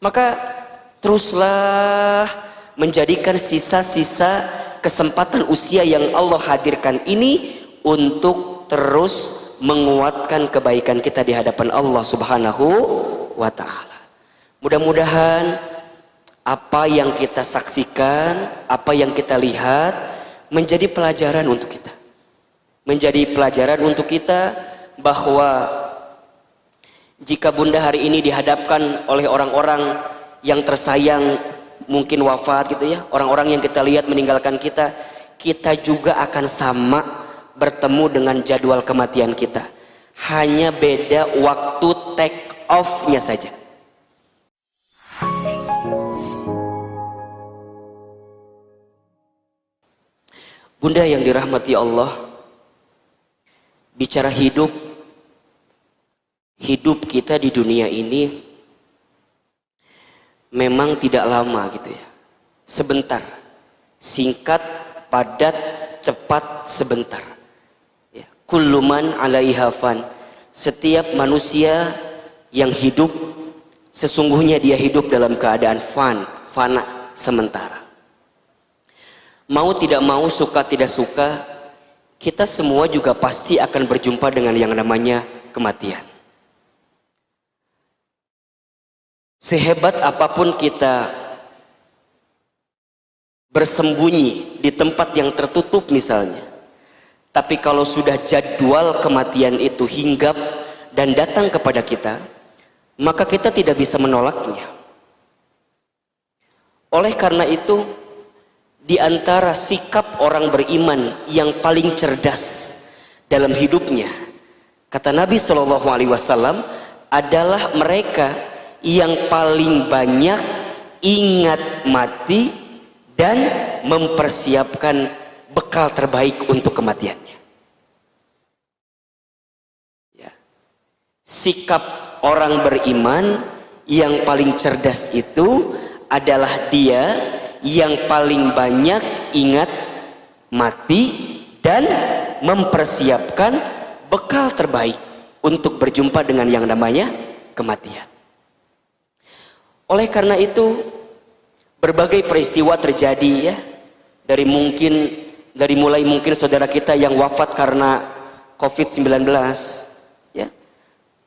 Maka teruslah menjadikan sisa-sisa kesempatan usia yang Allah hadirkan ini untuk terus menguatkan kebaikan kita di hadapan Allah Subhanahu wa ta'ala. Mudah-mudahan apa yang kita saksikan, apa yang kita lihat menjadi pelajaran untuk kita. Menjadi pelajaran untuk kita bahwa jika Bunda hari ini dihadapkan oleh orang-orang yang tersayang mungkin wafat gitu ya, orang-orang yang kita lihat meninggalkan kita, kita juga akan sama bertemu dengan jadwal kematian kita. Hanya beda waktu take off-nya saja. Bunda yang dirahmati Allah, bicara hidup kita di dunia ini memang tidak lama gitu ya, sebentar, singkat, padat, cepat, sebentar ya. Kullu man 'alaiha fan, setiap manusia yang hidup sesungguhnya dia hidup dalam keadaan fana, sementara. Mau tidak mau, suka tidak suka, kita semua juga pasti akan berjumpa dengan yang namanya kematian. Sehebat apapun kita bersembunyi di tempat yang tertutup misalnya, tapi kalau sudah jadwal kematian itu hinggap dan datang kepada kita, maka kita tidak bisa menolaknya. Oleh karena itu, di antara sikap orang beriman yang paling cerdas dalam hidupnya, kata Nabi SAW, adalah mereka yang paling banyak ingat mati dan mempersiapkan bekal terbaik untuk kematiannya. Ya. Sikap orang beriman yang paling cerdas itu adalah dia yang paling banyak ingat mati dan mempersiapkan bekal terbaik untuk berjumpa dengan yang namanya kematian. Oleh karena itu, berbagai peristiwa terjadi ya, dari mulai mungkin saudara kita yang wafat karena COVID-19 ya.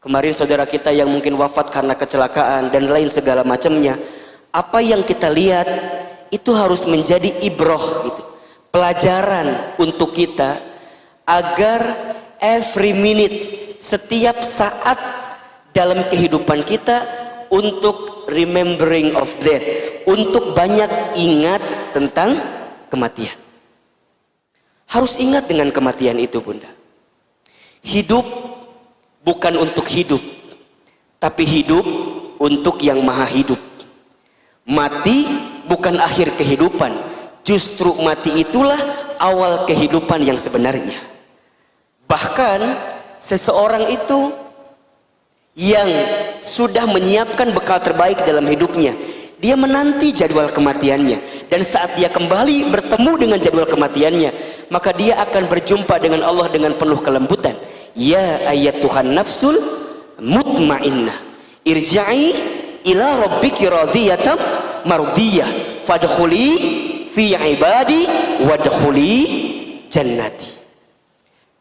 Kemarin saudara kita yang mungkin wafat karena kecelakaan dan lain segala macamnya. Apa yang kita lihat itu harus menjadi ibroh gitu, pelajaran untuk kita agar every minute, setiap saat dalam kehidupan kita untuk remembering of death, untuk banyak ingat tentang kematian. Harus ingat dengan kematian itu, Bunda. Hidup bukan untuk hidup, tapi hidup untuk yang maha hidup. Mati bukan akhir kehidupan, justru mati itulah awal kehidupan yang sebenarnya. Bahkan seseorang itu yang sudah menyiapkan bekal terbaik dalam hidupnya, dia menanti jadwal kematiannya, dan saat dia kembali bertemu dengan jadwal kematiannya, maka dia akan berjumpa dengan Allah dengan penuh kelembutan. Ya ayyatuhan nafsul mutmainnah, irja'i ila rabbiki radiyatan mardiyah fadkhuli fi ibadi wadkhuli jannati.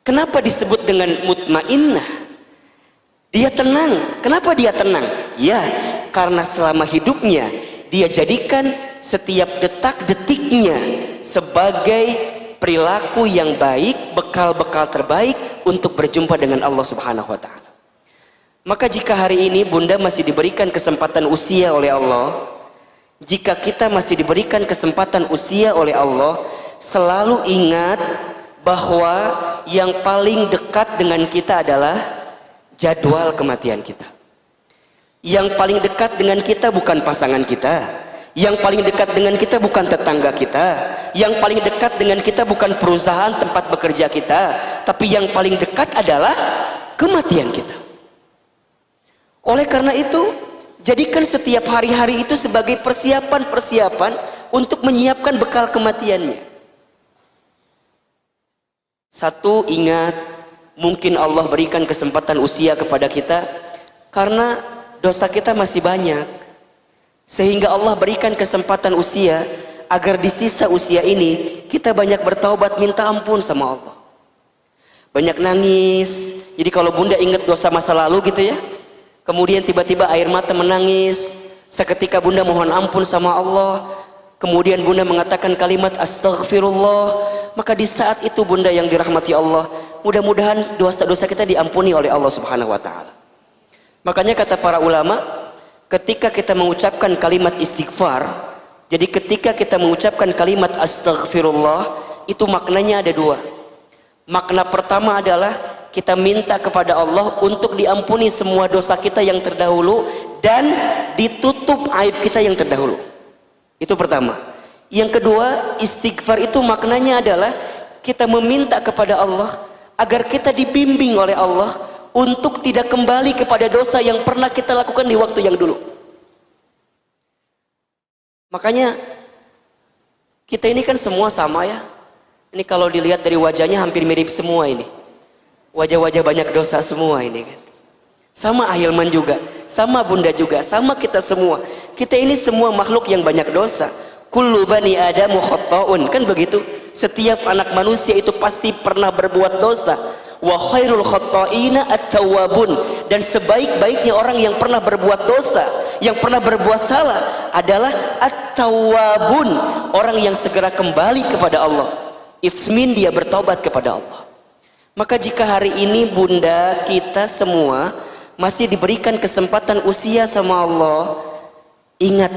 Kenapa disebut dengan mutmainnah? Dia tenang. Kenapa dia tenang? Ya, karena selama hidupnya dia jadikan setiap detak-detiknya sebagai perilaku yang baik, bekal-bekal terbaik untuk berjumpa dengan Allah Subhanahu wa ta'ala. Maka jika hari ini Bunda masih diberikan kesempatan usia oleh Allah, jika kita masih diberikan kesempatan usia oleh Allah, selalu ingat bahwa yang paling dekat dengan kita adalah jadwal kematian kita. Yang paling dekat dengan kita bukan pasangan kita, yang paling dekat dengan kita bukan tetangga kita, yang paling dekat dengan kita bukan perusahaan tempat bekerja kita, tapi yang paling dekat adalah kematian kita. Oleh karena itu, jadikan setiap hari-hari itu sebagai persiapan-persiapan untuk menyiapkan bekal kematiannya. Satu, ingat, mungkin Allah berikan kesempatan usia kepada kita karena dosa kita masih banyak. Sehingga Allah berikan kesempatan usia agar di sisa usia ini kita banyak bertaubat, minta ampun sama Allah. Banyak nangis. Jadi kalau bunda ingat dosa masa lalu gitu ya, kemudian tiba-tiba air mata menangis, seketika bunda mohon ampun sama Allah, kemudian bunda mengatakan kalimat astaghfirullah, maka di saat itu bunda yang dirahmati Allah, mudah-mudahan dosa-dosa kita diampuni oleh Allah Subhanahu wa taala. Makanya kata para ulama, ketika kita mengucapkan kalimat istighfar, jadi ketika kita mengucapkan kalimat astaghfirullah, itu maknanya ada dua. Makna pertama adalah kita minta kepada Allah untuk diampuni semua dosa kita yang terdahulu dan ditutup aib kita yang terdahulu. Itu pertama. Yang kedua, istighfar itu maknanya adalah kita meminta kepada Allah agar kita dibimbing oleh Allah untuk tidak kembali kepada dosa yang pernah kita lakukan di waktu yang dulu. Makanya kita ini kan semua sama ya. Ini kalau dilihat dari wajahnya hampir mirip semua ini. Wajah-wajah banyak dosa semua ini kan. Sama Ahilman juga, sama bunda juga, sama kita semua. Kita ini semua makhluk yang banyak dosa. Kullu bani adamu khatta'un, kan begitu. Setiap anak manusia itu pasti pernah berbuat dosa. Wa khairul khatta'ina at-tawwabun, dan sebaik-baiknya orang yang pernah berbuat dosa, yang pernah berbuat salah adalah at-tawwabun, orang yang segera kembali kepada Allah. It's mean dia bertobat kepada Allah. Maka jika hari ini bunda kita semua masih diberikan kesempatan usia sama Allah, ingat,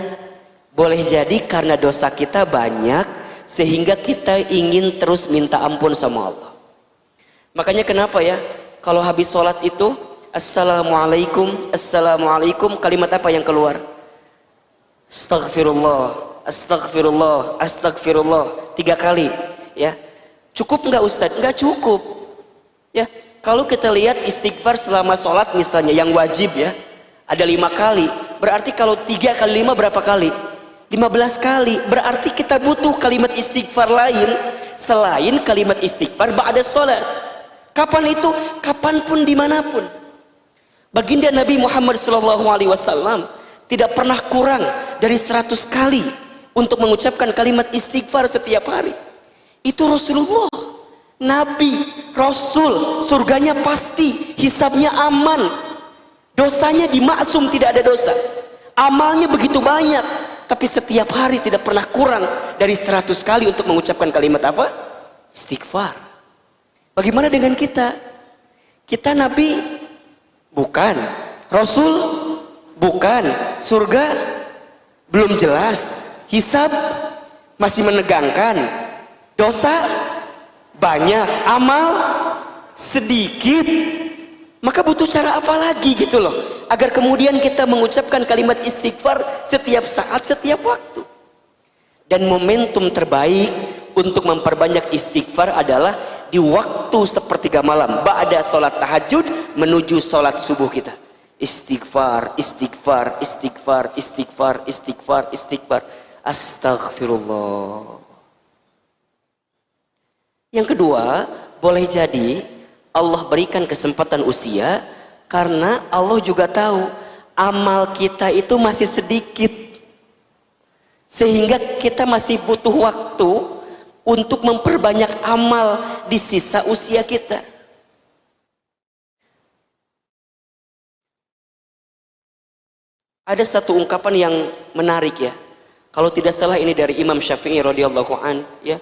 boleh jadi karena dosa kita banyak sehingga kita ingin terus minta ampun sama Allah. Makanya kenapa ya, kalau habis sholat itu assalamualaikum, assalamualaikum, kalimat apa yang keluar? Astaghfirullah, astaghfirullah, astaghfirullah, 3 kali ya. Cukup nggak Ustadz? Nggak cukup ya. Kalau kita lihat istighfar selama sholat misalnya yang wajib ya, ada 5 kali. Berarti kalau 3 kali 5 berapa kali? 15 kali. Berarti kita butuh kalimat istighfar lain selain kalimat istighfar ba'da sholat. Kapan itu? Kapanpun, dimanapun. Baginda Nabi Muhammad SAW tidak pernah kurang dari 100 kali untuk mengucapkan kalimat istighfar setiap hari. Itu Rasulullah, Nabi, Rasul, surganya pasti, hisabnya aman, dosanya dimaksum, tidak ada dosa, amalnya begitu banyak, tapi setiap hari tidak pernah kurang dari 100 kali untuk mengucapkan kalimat apa? Istighfar. Bagaimana dengan kita? Kita Nabi? Bukan. Rasul? Bukan. Surga? Belum jelas. Hisab? Masih menegangkan. Dosa? Banyak. Amal? Sedikit. Maka butuh cara apa lagi gitu loh, agar kemudian kita mengucapkan kalimat istighfar setiap saat, setiap waktu. Dan momentum terbaik untuk memperbanyak istighfar adalah di waktu sepertiga malam, ba'da sholat tahajud menuju sholat subuh kita. Istighfar, istighfar, istighfar, istighfar, istighfar, istighfar. Astaghfirullah. Yang kedua, boleh jadi Allah berikan kesempatan usia karena Allah juga tahu amal kita itu masih sedikit, sehingga kita masih butuh waktu untuk memperbanyak amal di sisa usia kita. Ada satu ungkapan yang menarik ya, kalau tidak salah ini dari Imam Syafi'i radhiyallahu an ya.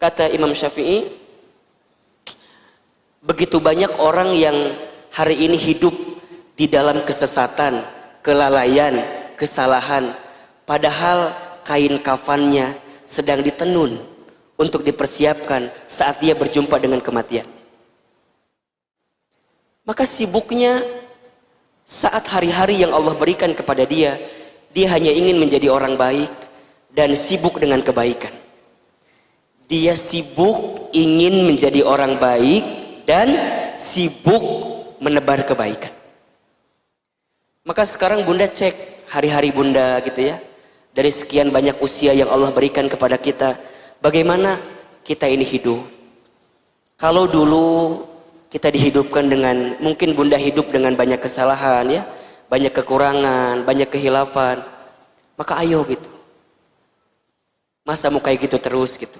Kata Imam Syafi'i, begitu banyak orang yang hari ini hidup di dalam kesesatan, kelalaian, kesalahan, padahal kain kafannya sedang ditenun untuk dipersiapkan saat dia berjumpa dengan kematian. Maka sibuknya saat hari-hari yang Allah berikan kepada dia, dia hanya ingin menjadi orang baik dan sibuk dengan kebaikan. Dia sibuk ingin menjadi orang baik dan sibuk menebar kebaikan. Maka sekarang bunda cek hari-hari bunda gitu ya, dari sekian banyak usia yang Allah berikan kepada kita, bagaimana kita ini hidup. Kalau dulu kita dihidupkan dengan, mungkin bunda hidup dengan banyak kesalahan ya, banyak kekurangan, banyak kehilafan. Maka ayo gitu. Masa mau kayak gitu terus gitu?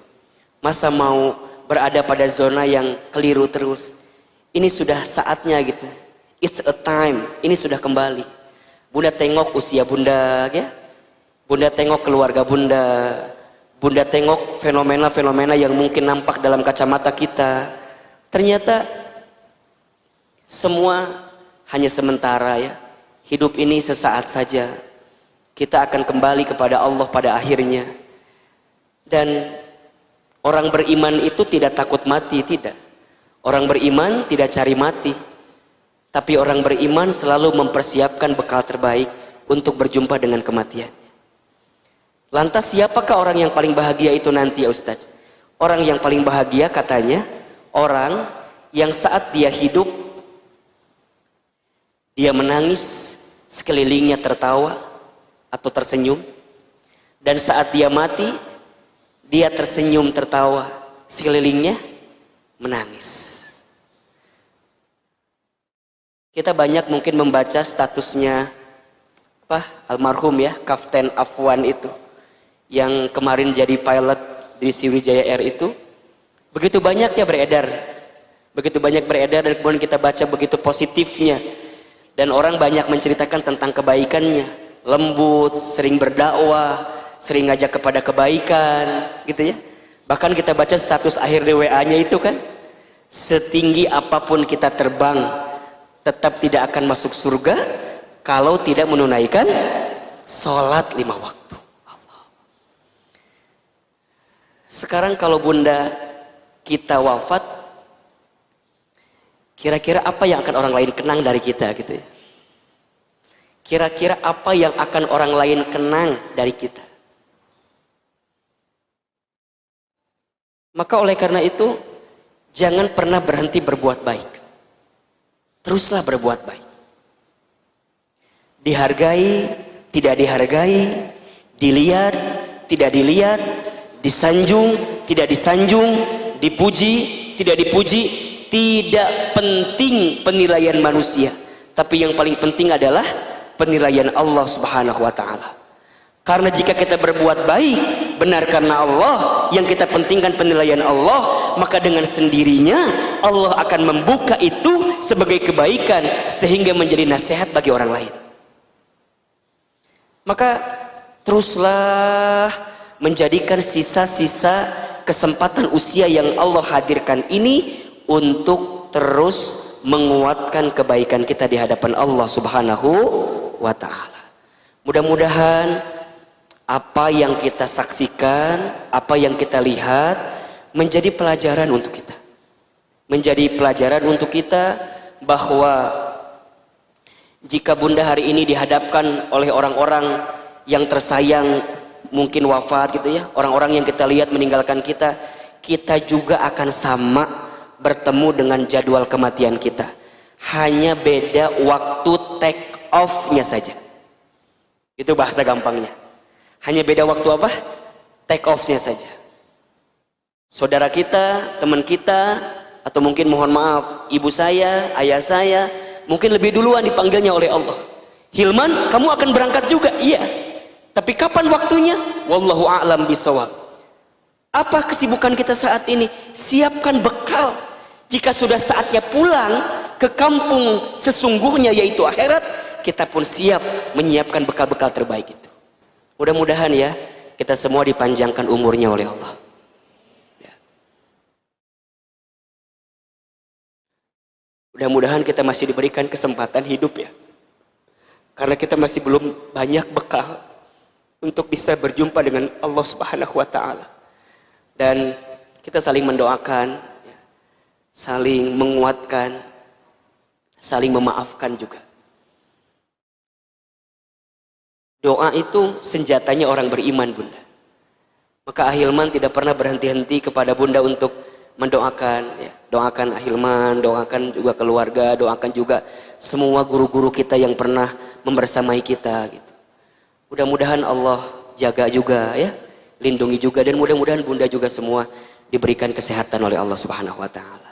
Masa mau berada pada zona yang keliru terus? Ini sudah saatnya gitu. It's a time. Ini sudah kembali. Bunda tengok usia bunda ya. Bunda tengok keluarga bunda. Bunda tengok fenomena-fenomena yang mungkin nampak dalam kacamata kita. Ternyata semua hanya sementara ya. Hidup ini sesaat saja. Kita akan kembali kepada Allah pada akhirnya. Dan orang beriman itu tidak takut mati, tidak. Orang beriman tidak cari mati. Tapi orang beriman selalu mempersiapkan bekal terbaik untuk berjumpa dengan kematian. Lantas siapakah orang yang paling bahagia itu nanti ya Ustaz? Orang yang paling bahagia katanya orang yang saat dia hidup dia menangis, sekelilingnya tertawa atau tersenyum, dan saat dia mati dia tersenyum tertawa, sekelilingnya menangis. Kita banyak mungkin membaca statusnya almarhum ya Kapten Afwan itu yang kemarin jadi pilot di Sriwijaya Air itu. Begitu banyaknya beredar, dan kemudian kita baca begitu positifnya, dan orang banyak menceritakan tentang kebaikannya, lembut, sering berdakwah, sering ngajak kepada kebaikan gitu ya. Bahkan kita baca status akhir di WA-nya itu kan, setinggi apapun kita terbang tetap tidak akan masuk surga kalau tidak menunaikan sholat 5 waktu. Sekarang kalau bunda kita wafat, kira-kira apa yang akan orang lain kenang dari kita gitu ya? Kira-kira apa yang akan orang lain kenang dari kita? Maka oleh karena itu, jangan pernah berhenti berbuat baik. Teruslah berbuat baik. Dihargai, tidak dihargai, dilihat, tidak dilihat, disanjung, tidak disanjung, dipuji, tidak dipuji, tidak penting penilaian manusia. Tapi yang paling penting adalah penilaian Allah Subhanahu wa ta'ala. Karena jika kita berbuat baik benar karena Allah, yang kita pentingkan penilaian Allah, maka dengan sendirinya Allah akan membuka itu sebagai kebaikan sehingga menjadi nasihat bagi orang lain. Maka teruslah menjadikan sisa-sisa kesempatan usia yang Allah hadirkan ini untuk terus menguatkan kebaikan kita di hadapan Allah Subhanahu wa ta'ala. Mudah-mudahan apa yang kita saksikan, apa yang kita lihat menjadi pelajaran untuk kita. Menjadi pelajaran untuk kita bahwa jika bunda hari ini dihadapkan oleh orang-orang yang tersayang mungkin wafat gitu ya, orang-orang yang kita lihat meninggalkan kita, kita juga akan sama bertemu dengan jadwal kematian kita. Hanya beda waktu take off-nya saja. Itu bahasa gampangnya. Hanya beda waktu apa? Take off-nya saja. Saudara kita, teman kita, atau mungkin mohon maaf, ibu saya, ayah saya, mungkin lebih duluan dipanggilnya oleh Allah. Hilman, kamu akan berangkat juga? Iya. Tapi kapan waktunya? Wallahu a'lam bishawab. Apa kesibukan kita saat ini? Siapkan bekal. Jika sudah saatnya pulang ke kampung sesungguhnya yaitu akhirat, kita pun siap menyiapkan bekal-bekal terbaik itu. Mudah-mudahan ya kita semua dipanjangkan umurnya oleh Allah. Ya. Mudah-mudahan kita masih diberikan kesempatan hidup ya. Karena kita masih belum banyak bekal untuk bisa berjumpa dengan Allah Subhanahu wa ta'ala. Dan kita saling mendoakan, ya, saling menguatkan, saling memaafkan juga. Doa itu senjatanya orang beriman, bunda. Maka Ahilman tidak pernah berhenti-henti kepada bunda untuk mendoakan, ya. Doakan Ahilman, doakan juga keluarga, doakan juga semua guru-guru kita yang pernah membersamai kita gitu. Mudah-mudahan Allah jaga juga ya, lindungi juga, dan mudah-mudahan bunda juga semua diberikan kesehatan oleh Allah Subhanahu wa ta'ala.